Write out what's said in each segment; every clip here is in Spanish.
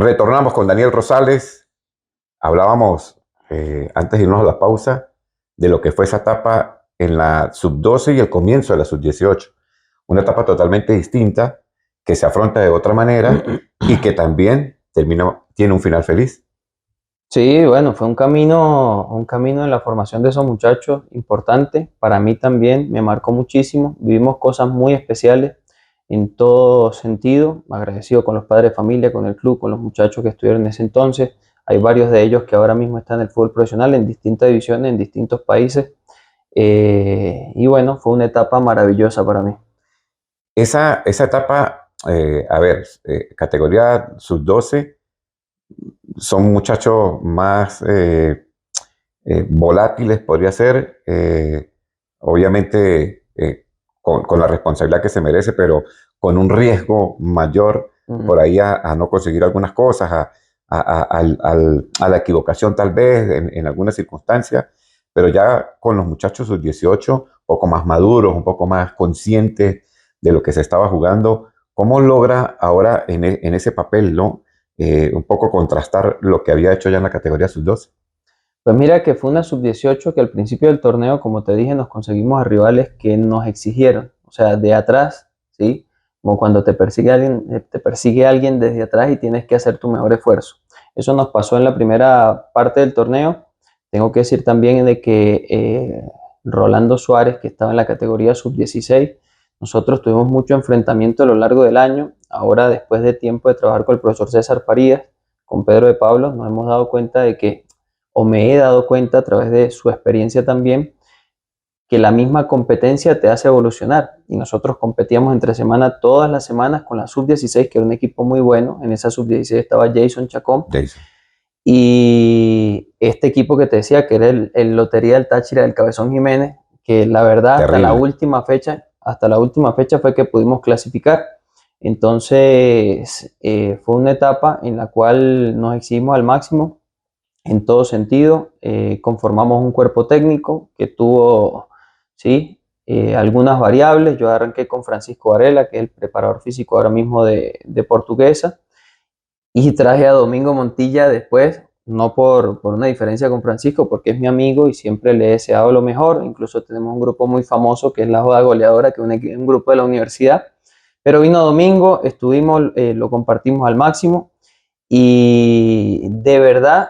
Retornamos con Daniel Rosales. Hablábamos antes de irnos a la pausa de lo que fue esa etapa en la sub-12 y el comienzo de la sub-18. Una etapa totalmente distinta que se afronta de otra manera y que también tiene un final feliz. Sí, bueno, fue un camino en la formación de esos muchachos importante. Para mí también me marcó muchísimo. Vivimos cosas muy especiales en todo sentido. Agradecido con los padres de familia, con el club, con los muchachos que estuvieron en ese entonces. Hay varios de ellos que ahora mismo están en el fútbol profesional en distintas divisiones, en distintos países. Y bueno, fue una etapa maravillosa para mí. Esa etapa, categoría sub-12, son muchachos más volátiles, podría ser, obviamente con la responsabilidad que se merece, pero con un riesgo mayor por ahí a no conseguir algunas cosas, a la equivocación tal vez en algunas circunstancias, pero ya con los muchachos sub-18, un poco más maduros, un poco más conscientes de lo que se estaba jugando. ¿Cómo logra ahora en ese papel, ¿no? Un poco contrastar lo que había hecho ya en la categoría sub-12? Pues mira que fue una sub-18 que al principio del torneo, como te dije, nos conseguimos a rivales que nos exigieron, o sea, de atrás, ¿sí? Como cuando te persigue alguien desde atrás y tienes que hacer tu mejor esfuerzo. Eso nos pasó en la primera parte del torneo. Tengo que decir también de que Rolando Suárez, que estaba en la categoría sub-16, nosotros tuvimos mucho enfrentamiento a lo largo del año. Ahora, después de tiempo de trabajar con el profesor César Farías, con Pedro de Pablo, nos hemos dado cuenta de que, o me he dado cuenta a través de su experiencia también, que la misma competencia te hace evolucionar. Y nosotros competíamos entre semana todas las semanas con la sub-16, que era un equipo muy bueno. En esa sub-16 estaba Jason Chacón. Y este equipo que te decía, que era el Lotería del Táchira del Cabezón Jiménez, que la verdad hasta la última fecha fue que pudimos clasificar. Entonces fue una etapa en la cual nos exigimos al máximo en todo sentido. Conformamos un cuerpo técnico que tuvo, ¿sí? Algunas variables. Yo arranqué con Francisco Varela, que es el preparador físico ahora mismo de Portuguesa, y traje a Domingo Montilla después, no por una diferencia con Francisco, porque es mi amigo y siempre le he deseado lo mejor. Incluso tenemos un grupo muy famoso que es la Joda Goleadora, que es un grupo de la universidad. Pero vino Domingo, lo compartimos al máximo, y de verdad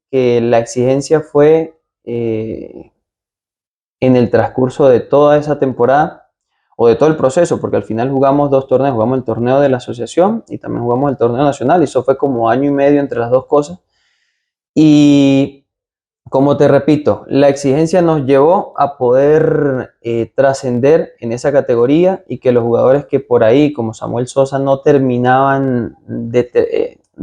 que la exigencia fue en el transcurso de toda esa temporada o de todo el proceso, porque al final jugamos dos torneos, jugamos el torneo de la asociación y también jugamos el torneo nacional, y eso fue como año y medio entre las dos cosas. Y como te repito, la exigencia nos llevó a poder trascender en esa categoría, y que los jugadores que por ahí, como Samuel Sosa, no terminaban de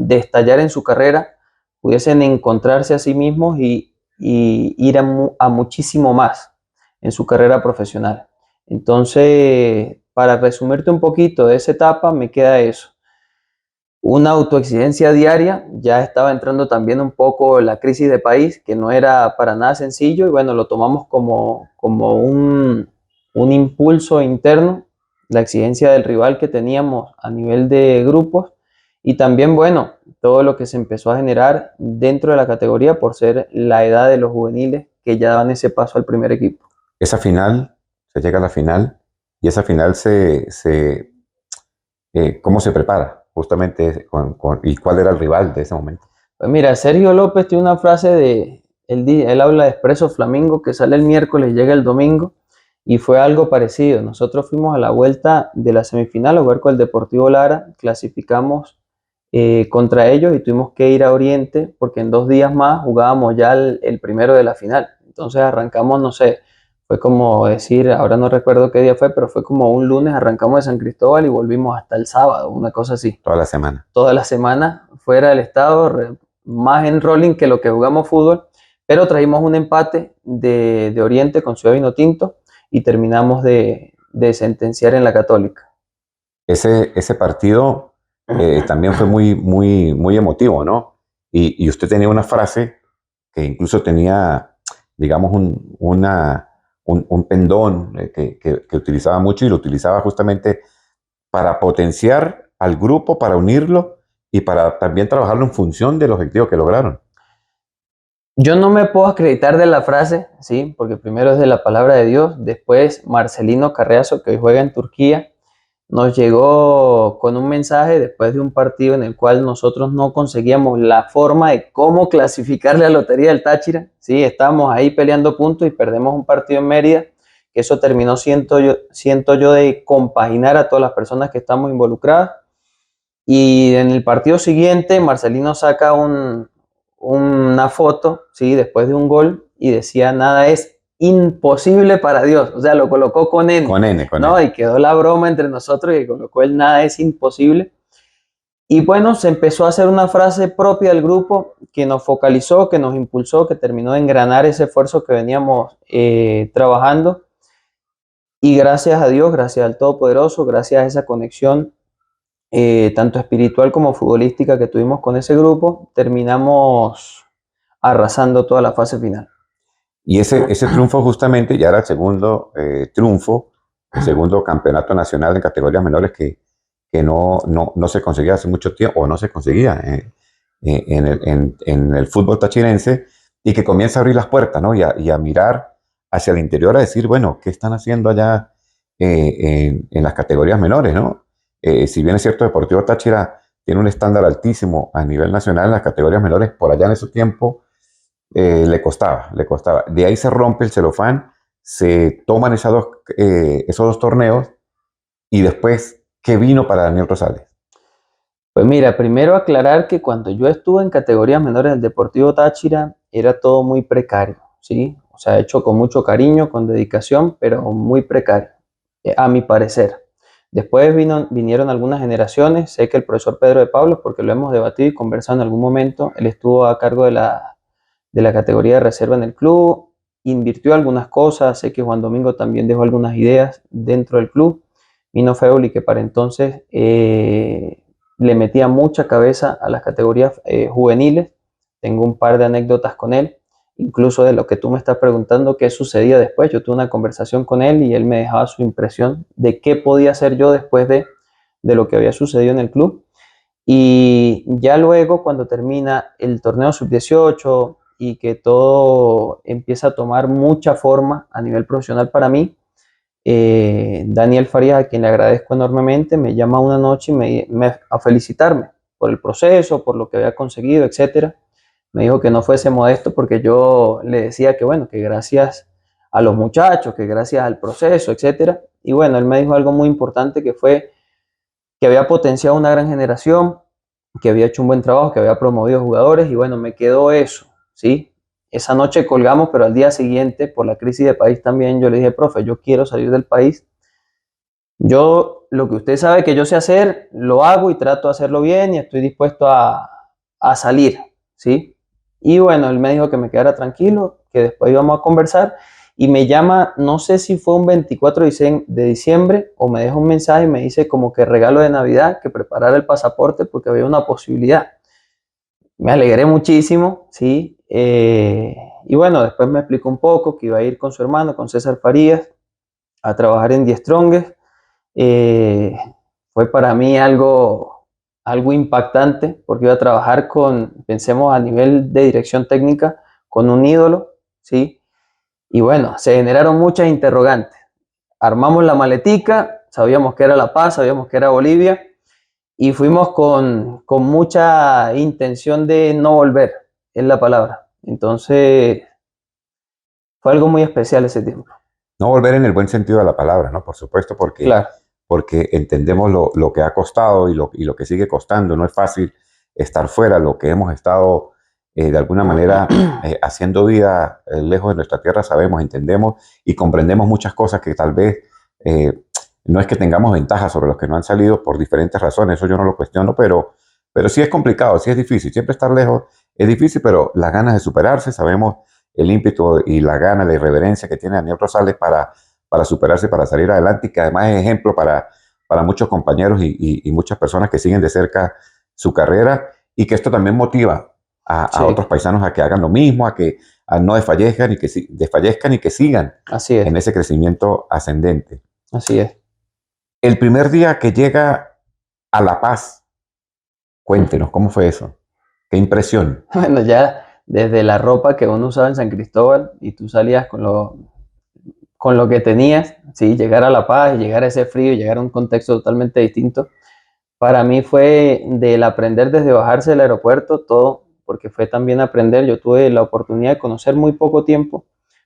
estallar en su carrera, pudiesen encontrarse a sí mismos y ir a muchísimo más en su carrera profesional. Entonces, para resumirte un poquito de esa etapa, me queda eso. Una autoexigencia diaria. Ya estaba entrando también un poco la crisis de país, que no era para nada sencillo, y bueno, lo tomamos como un impulso interno, la exigencia del rival que teníamos a nivel de grupos, y también, bueno, todo lo que se empezó a generar dentro de la categoría por ser la edad de los juveniles que ya daban ese paso al primer equipo. Esa final, se llega a la final, y esa final ¿cómo se prepara justamente y cuál era el rival de ese momento? Pues mira, Sergio López tiene una frase él habla de Expreso Flamingo, que sale el miércoles y llega el domingo, y fue algo parecido. Nosotros fuimos a la vuelta de la semifinal a jugar con el Deportivo Lara, clasificamos contra ellos y tuvimos que ir a Oriente, porque en 2 días más jugábamos ya el primero de la final. Entonces arrancamos, no sé, fue como decir, ahora no recuerdo qué día fue, pero fue como un lunes, arrancamos de San Cristóbal y volvimos hasta el sábado, una cosa así. Toda la semana. Toda la semana fuera del estado, más en rolling que lo que jugamos fútbol, pero trajimos un empate de Oriente con Ciudad Vinotinto y terminamos de sentenciar en la Católica. Ese partido también fue muy, muy, muy emotivo, ¿no? Y usted tenía una frase que incluso tenía, digamos, un pendón que utilizaba mucho, y lo utilizaba justamente para potenciar al grupo, para unirlo y para también trabajarlo en función del objetivo que lograron. Yo no me puedo acreditar de la frase, ¿sí? Porque primero es de la palabra de Dios, después Marcelino Carreazo, que hoy juega en Turquía, nos llegó con un mensaje después de un partido en el cual nosotros no conseguíamos la forma de cómo clasificar la Lotería del Táchira, ¿sí? Estábamos ahí peleando puntos y perdemos un partido en Mérida, que eso terminó, siento yo, de compaginar a todas las personas que estamos involucradas. Y en el partido siguiente, Marcelino saca una foto, ¿sí? Después de un gol y decía, nada es imposible para Dios. O sea, lo colocó con N, Con ¿no? N. Y quedó la broma entre nosotros y colocó el nada es imposible. Y bueno, se empezó a hacer una frase propia del grupo que nos focalizó, que nos impulsó, que terminó de engranar ese esfuerzo que veníamos trabajando. Y gracias a Dios, gracias al Todopoderoso, gracias a esa conexión tanto espiritual como futbolística que tuvimos con ese grupo, terminamos arrasando toda la fase final. Y ese triunfo justamente ya era el segundo triunfo, el segundo campeonato nacional en categorías menores que no se conseguía hace mucho tiempo, o no se conseguía en el fútbol tachirense, y que comienza a abrir las puertas, ¿no? Y a mirar hacia el interior, a decir, bueno, ¿qué están haciendo allá en las categorías menores, ¿no? Si bien es cierto, Deportivo Táchira tiene un estándar altísimo a nivel nacional en las categorías menores, por allá en ese tiempo le costaba, le costaba. De ahí se rompe el celofán, se toman esos dos torneos, y después, ¿qué vino para Daniel Rosales? Pues mira, primero aclarar que cuando yo estuve en categorías menores del Deportivo Táchira era todo muy precario, ¿sí? O sea, hecho con mucho cariño, con dedicación, pero muy precario, a mi parecer. Después vinieron algunas generaciones, sé que el profesor Pedro de Pablo, porque lo hemos debatido y conversado en algún momento, él estuvo a cargo de la categoría de reserva en el club, invirtió algunas cosas, sé que Juan Domingo también dejó algunas ideas dentro del club, Mino Feuli, que para entonces le metía mucha cabeza a las categorías juveniles, tengo un par de anécdotas con él, incluso de lo que tú me estás preguntando, qué sucedía después, yo tuve una conversación con él y él me dejaba su impresión de qué podía hacer yo después de lo que había sucedido en el club. Y ya luego, cuando termina el torneo sub-18 y que todo empieza a tomar mucha forma a nivel profesional para mí, Daniel Farías, a quien le agradezco enormemente, me llama una noche y a felicitarme por el proceso, por lo que había conseguido, etcétera. Me dijo que no fuese modesto porque yo le decía que bueno, que gracias a los muchachos, que gracias al proceso, etcétera. Y bueno, él me dijo algo muy importante que fue que había potenciado una gran generación, que había hecho un buen trabajo, que había promovido jugadores y bueno, me quedó eso, ¿sí? Esa noche colgamos, pero al día siguiente, por la crisis de país también, yo le dije, profe, yo quiero salir del país. Yo, lo que usted sabe que yo sé hacer, lo hago y trato de hacerlo bien y estoy dispuesto a salir, ¿sí? Y bueno, él me dijo que me quedara tranquilo, que después íbamos a conversar y me llama, no sé si fue un 24 de diciembre o me deja un mensaje y me dice como que regalo de Navidad, que preparara el pasaporte porque había una posibilidad. Me alegré muchísimo, ¿sí? Y bueno, después me explicó un poco que iba a ir con su hermano, con César Farías, a trabajar en Die Strongest. Eh, Fue para mí algo impactante porque iba a trabajar pensemos a nivel de dirección técnica, con un ídolo, ¿sí? Y bueno, se generaron muchas interrogantes. Armamos la maletica, sabíamos que era La Paz, sabíamos que era Bolivia, y fuimos con mucha intención de no volver, es la palabra. Entonces, fue algo muy especial ese tiempo. No volver en el buen sentido de la palabra, ¿no? Por supuesto, Claro, porque entendemos lo que ha costado y lo que sigue costando. No es fácil estar fuera, lo que hemos estado de alguna manera haciendo vida lejos de nuestra tierra, sabemos, entendemos y comprendemos muchas cosas que tal vez no es que tengamos ventajas sobre los que no han salido por diferentes razones, eso yo no lo cuestiono, pero sí es complicado, sí es difícil. Siempre estar lejos es difícil, pero las ganas de superarse, sabemos el ímpetu y la gana, la irreverencia que tiene Daniel Rosales para superarse, para salir adelante, y que además es ejemplo para muchos compañeros y muchas personas que siguen de cerca su carrera, y que esto también motiva a sí, otros paisanos a que hagan lo mismo, a no desfallezcan desfallezcan y que sigan así es, en ese crecimiento ascendente. así es. El primer día que llega a La Paz, Cuéntenos, ¿cómo fue eso? ¿Qué impresión? Bueno, ya desde la ropa que uno usaba en San Cristóbal y tú salías con lo que tenías, ¿sí? Llegar a La Paz, llegar a ese frío, llegar a un contexto totalmente distinto. Para mí fue del aprender desde bajarse del aeropuerto, todo, porque fue también aprender. Yo tuve la oportunidad de conocer muy poco tiempo,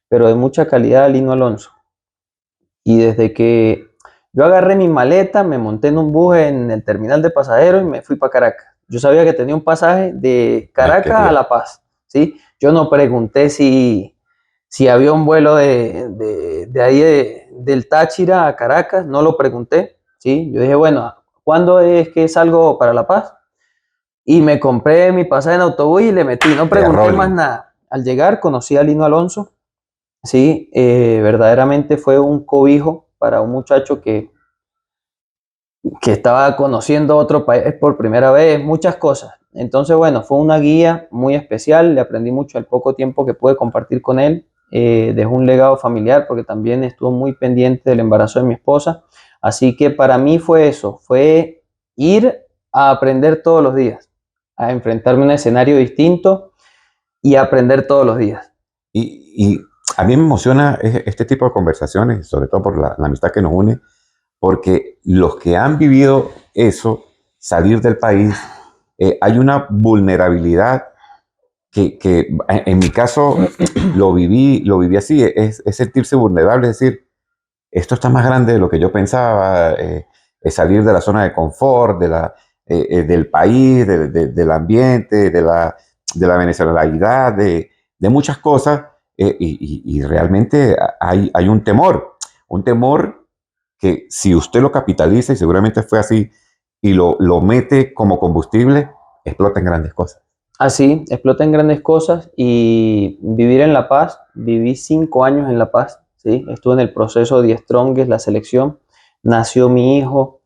pero de mucha calidad a Lino Alonso. Y desde que yo agarré mi maleta, me monté en un bus en el terminal de pasajeros y me fui para Caracas. Yo sabía que tenía un pasaje de Ay, qué Caracas a bien. La Paz, ¿sí? Yo no pregunté si había un vuelo de ahí del Táchira a Caracas, no lo pregunté, ¿sí? Yo dije, bueno, ¿cuándo es que salgo para La Paz? Y me compré mi pasaje en autobús y le metí, no De pregunté más rolling. nada. Al llegar conocí a Lino Alonso, sí, verdaderamente fue un cobijo para un muchacho que estaba conociendo otro país por primera vez, muchas cosas. Entonces, bueno, fue una guía muy especial, le aprendí mucho al poco tiempo que pude compartir con él, dejó un legado familiar porque también estuvo muy pendiente del embarazo de mi esposa, así que para mí fue eso, fue ir a aprender todos los días, a enfrentarme a un escenario distinto y a aprender todos los días. Y a mí me emociona este tipo de conversaciones, sobre todo por la amistad que nos une, porque los que han vivido eso, salir del país, hay una vulnerabilidad que en mi caso lo viví así, es sentirse vulnerable, es decir, esto está más grande de lo que yo pensaba, es salir de la zona de confort, del país, del ambiente, de la venezolanidad, de muchas cosas, y realmente hay un temor que si usted lo capitaliza, y seguramente fue así, y lo mete como combustible, explota en grandes cosas. Así, explota en grandes cosas y vivir en La Paz, viví 5 años en La Paz, ¿sí? Estuve en el proceso de Strongest, la selección, nació mi hijo,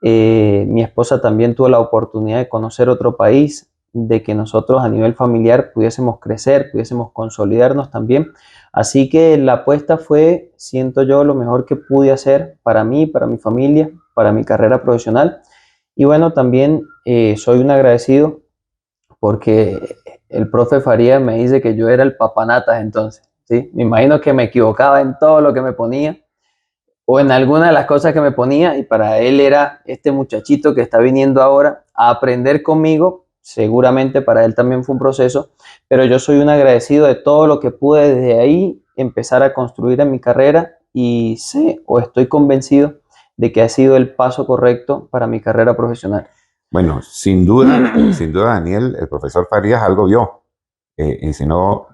mi esposa también tuvo la oportunidad de conocer otro país, de que nosotros a nivel familiar pudiésemos crecer, pudiésemos consolidarnos también. Así que la apuesta fue, siento yo, lo mejor que pude hacer para mí, para mi familia, para mi carrera profesional. Y bueno, también soy un agradecido porque el profe Faría me dice que yo era el papanatas entonces, ¿sí? Me imagino que me equivocaba en todo lo que me ponía o en alguna de las cosas que me ponía y para él era este muchachito que está viniendo ahora a aprender conmigo, seguramente para él también fue un proceso, pero yo soy un agradecido de todo lo que pude desde ahí empezar a construir en mi carrera y sé o estoy convencido de que ha sido el paso correcto para mi carrera profesional. Bueno, sin duda, Daniel, el profesor Farías algo vio, y si no,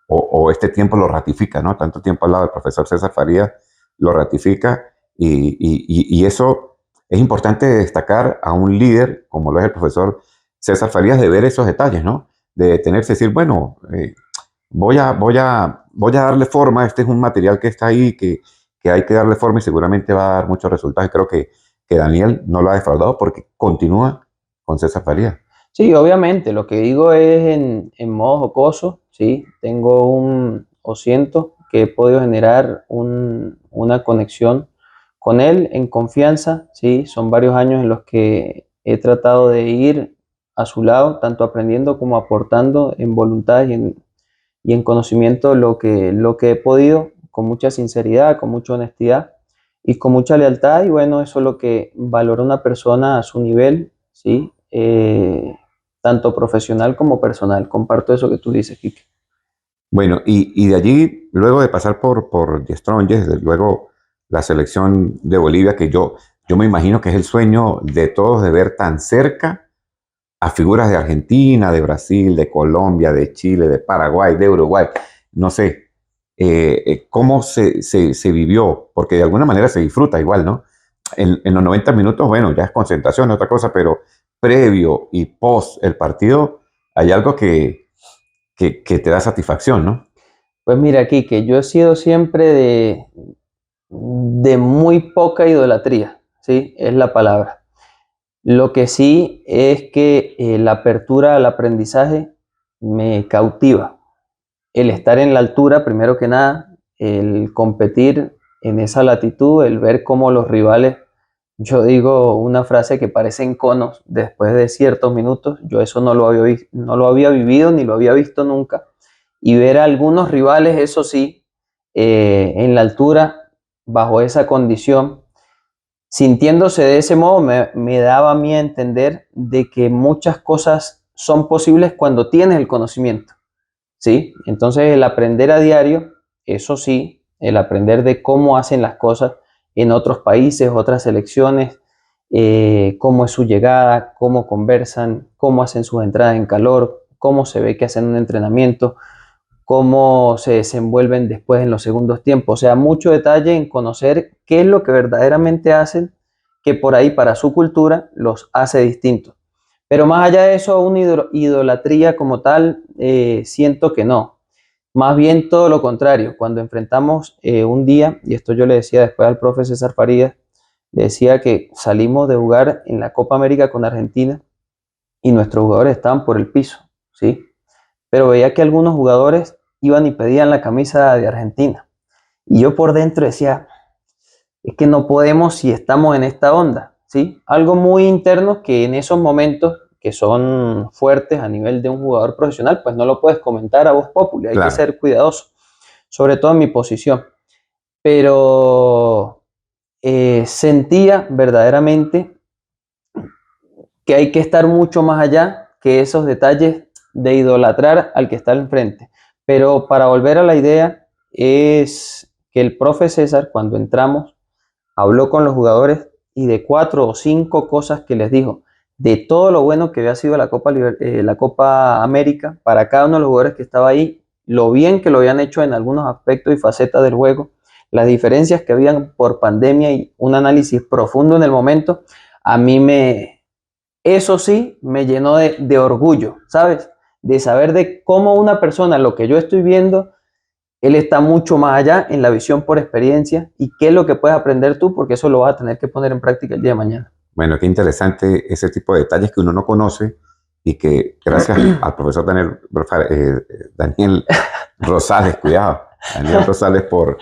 o este tiempo lo ratifica, ¿no? Tanto tiempo al lado del profesor César Farías lo ratifica, y eso es importante destacar a un líder como lo es el profesor César Farías, de ver esos detalles, ¿no? De detenerse y decir, bueno, voy a darle forma, este es un material que está ahí, que hay que darle forma y seguramente va a dar muchos resultados. Y creo que Daniel no lo ha defraudado porque continúa con César Farías. Sí, obviamente, lo que digo es en modo jocoso, ¿sí? O siento que he podido generar una conexión con él en confianza, ¿sí? Son varios años en los que he tratado de ir a su lado, tanto aprendiendo como aportando en voluntad y en conocimiento lo que he podido, con mucha sinceridad, con mucha honestidad y con mucha lealtad. Y bueno, eso es lo que valora una persona a su nivel, ¿sí? Tanto profesional como personal. Comparto eso que tú dices, Kike. Bueno, y de allí, luego de pasar por The Strongest, desde luego la selección de Bolivia, que yo me imagino que es el sueño de todos de ver tan cerca a figuras de Argentina, de Brasil, de Colombia, de Chile, de Paraguay, de Uruguay. No sé, cómo se vivió, porque de alguna manera se disfruta igual, ¿no? En los 90 minutos, bueno, ya es concentración, otra cosa, pero previo y post el partido hay algo que te da satisfacción, ¿no? Pues mira, Kike, yo he sido siempre de muy poca idolatría, ¿sí? Es la palabra. Lo que sí es que la apertura al aprendizaje me cautiva. El estar en la altura, primero que nada, el competir en esa latitud, el ver cómo los rivales Yo digo una frase que parecen conos después de ciertos minutos. Yo eso no lo había vivido ni lo había visto nunca. Y ver a algunos rivales, eso sí, en la altura, bajo esa condición, sintiéndose de ese modo, me daba a mí a entender de que muchas cosas son posibles cuando tienes el conocimiento, ¿sí? Entonces el aprender a diario, eso sí, el aprender de cómo hacen las cosas en otros países, otras selecciones, cómo es su llegada, cómo conversan, cómo hacen sus entradas en calor, cómo se ve que hacen un entrenamiento, cómo se desenvuelven después en los segundos tiempos. O sea, mucho detalle en conocer qué es lo que verdaderamente hacen, que por ahí para su cultura los hace distintos. Pero más allá de eso, una idolatría como tal, siento que no. Más bien todo lo contrario. Cuando enfrentamos un día, y esto yo le decía después al profe César Farías, le decía que salimos de jugar en la Copa América con Argentina y nuestros jugadores estaban por el piso, ¿sí? Pero veía que algunos jugadores iban y pedían la camisa de Argentina. Y yo por dentro decía, es que no podemos si estamos en esta onda, ¿sí? Algo muy interno que en esos momentos que son fuertes a nivel de un jugador profesional, pues no lo puedes comentar a voz populi, hay que Claro. ser cuidadoso, sobre todo en mi posición. Pero sentía verdaderamente que hay que estar mucho más allá que esos detalles de idolatrar al que está al frente. Pero para volver a la idea, es que el profe César, cuando entramos, habló con los jugadores y de 4 o 5 cosas que les dijo, de todo lo bueno que había sido la Copa América, para cada uno de los jugadores que estaba ahí, lo bien que lo habían hecho en algunos aspectos y facetas del juego, las diferencias que habían por pandemia y un análisis profundo en el momento, a mí eso sí me llenó de orgullo, ¿sabes? De saber de cómo una persona, lo que yo estoy viendo, él está mucho más allá en la visión por experiencia y qué es lo que puedes aprender tú, porque eso lo vas a tener que poner en práctica el día de mañana. Bueno, qué interesante ese tipo de detalles que uno no conoce y que gracias al profesor Daniel Rosales, cuidado, Daniel Rosales por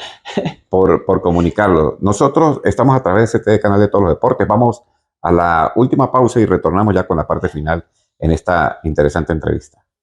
comunicarlo. Nosotros estamos a través de este canal de todos los deportes. Vamos a la última pausa y retornamos ya con la parte final en esta interesante entrevista.